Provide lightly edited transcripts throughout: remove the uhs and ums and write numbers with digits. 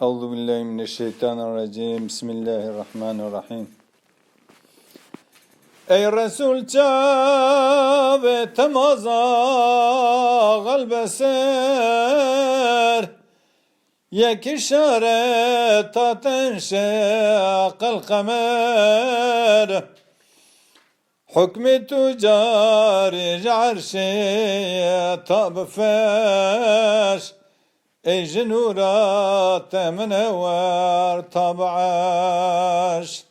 Euzubillahimineşşeytanirracim. Bismillahirrahmanirrahim. Ey Resul çave temaza galbeser yek işaret tenşekal kamer hükmü tücari arşi tab ferş ey jenura temenevver tab'aş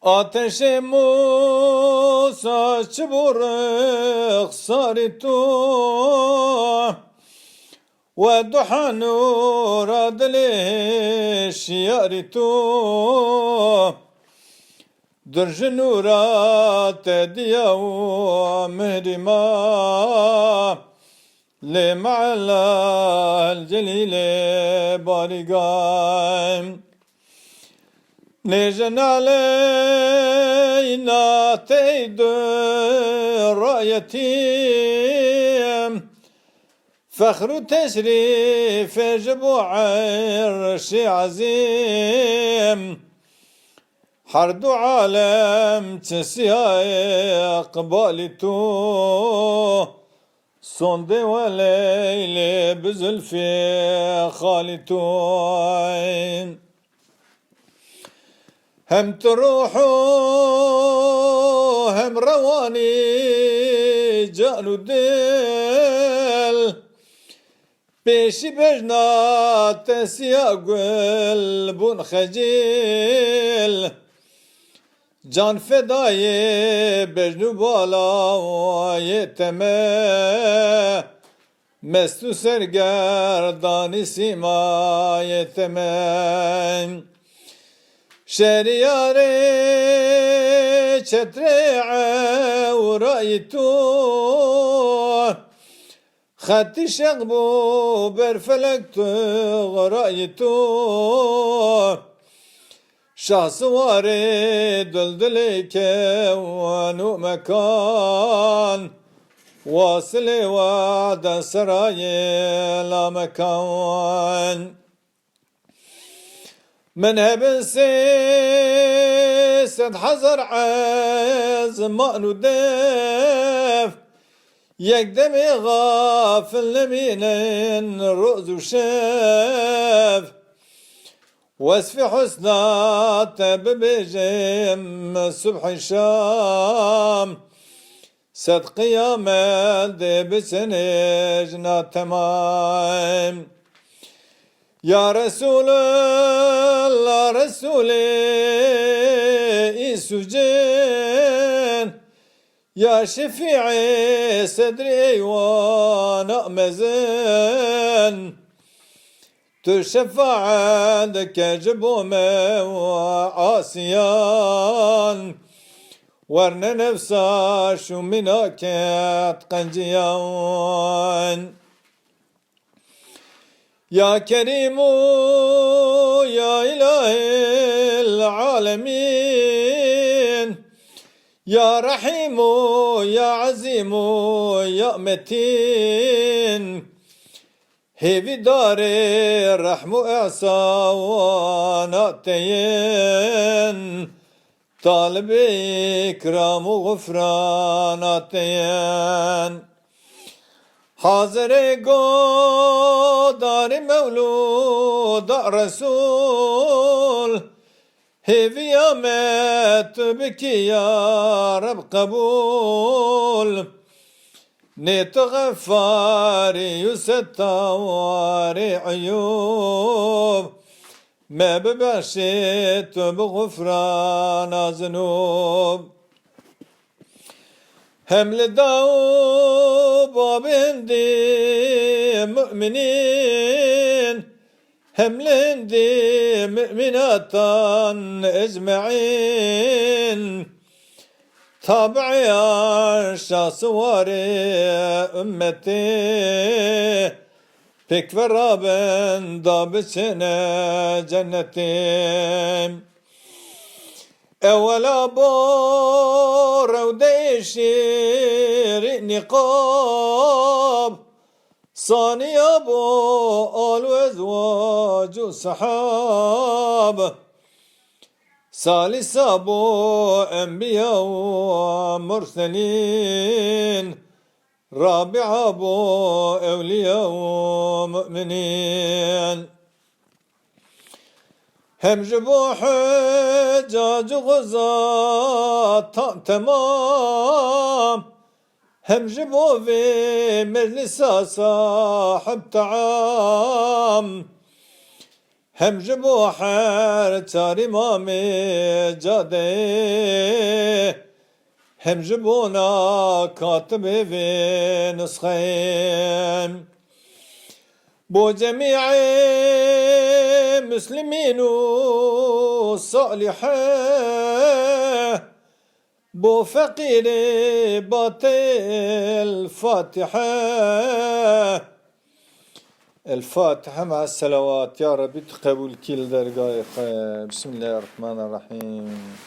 ateş Musa çburuk saritu ve duha nur adliş yaritu درج نورات دیا و مهرما لمعلا الجلیل بارگایم نجن علینا تید رایتیم فخر تشریف جبو عرش عظیم هر دو عالم تسیای اقبالی تو sonde ve leyle büzülfi halitun hem ruhu hem ravani canu del peşi bejna tesiya gül bun khecil can fedayı bejnu bala yeteme mestu sergerdani sima yeteme şeriyare çetre'e uraytu khati şegbu berfelektu gıraytu şahsıvari düldülike ve nu mekan vasili vada sarayi la mekan من هبسي سد حزر زمان ودف يقدمي غافل لمين رؤز وشاف واسفي حسنات ببجم الصبح شام سد قيامة دي بسنجنا تمام يا رسول الله رسولي إسجين يا شفيعي صدري وانا مزن تشفع عندك جبومة وعاسيان ورنا نفسا شو منك قنجيان يا كريم يا إله العالمين يا رحيم يا عزيم يا متين هيفي داري رحم إحساناتين طالب إكرام وغفراناتين حاضر قدر مولود رسول هيفي يامت بكي يا رب قبول نيت غفاري يستواري عيوب ما ببشت بغفران ذنوب هم لداوب وبندي مؤمنين هم لندي مؤمنات اجمعين تابعي شاسواري امتي pek veraben da biçine cennetim evvela bor ev değişir niqab صاني أبو آل وأزواج سحاب ثالث أبو أنبياء ومرسلين رابع أبو أولياء ومؤمنين هم جبو حجاج غزاة تمام هم جبو في مجلس صاحب طعام هم جبو حر تار إمام جاده هم جبونا كاتب في نسخين بو جميع مسلمين صالحين بو فقير باطل الفاتحة مع الصلوات. يا رب تقبل كل درجة. بسم الله الرحمن الرحيم.